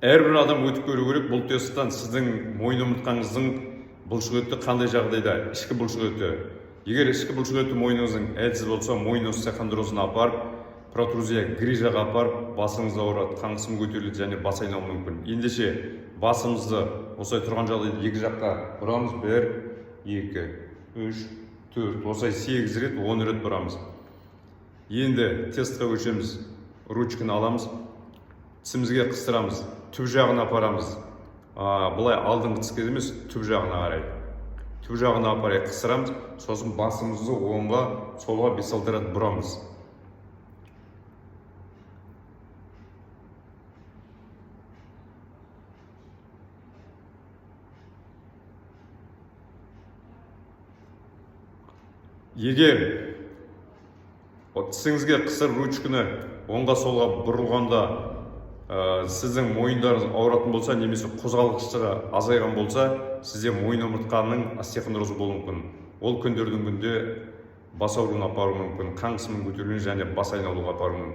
әрбір адам өтіп көру керек бұл тесттен сіздің мойын омыртқаңыздың бұлшықеті қандай жағдайда, ішкі бұлшықеті. Егер ішкі бұлшықеті мойныңыздың әлсіз болса, мойын остеохондрозына апарып, протрузия грижаға апарып, басыңыз ауырады, қан қысымы көтеріледі және бас айналуы мүмкін. Ендеше басымызды осылай тұрған жағдайда екі жаққа бұрамыз. 1, 2, 3, 4, осылай 8 рет, 10 рет бұрамыз. Енді тестқа өлшеміз. Ручканы аламыз, тісімізге қыстырамыз, түп жағына апарамыз. Бұлай алдыңғы тіске емес, түп жағына қарай. Түп жағына апарай қыстырамыз, сосын басымызды оңға, солға 5-6 рет бұрамыз. Егер тісіңізге қысыр ручканы оңға солға бұрылғанда сіздің мойындарыңыз ауыратын болса, немесе қозғалғыштығы азайған болса, сізде мойын омыртқаның остеохондрозы болуы мүмкін. Ол күндердің күнде бас ауруына апаруы мүмкін, қан қысымының көтерілуіне және бас айналуға апаруы мүмкін.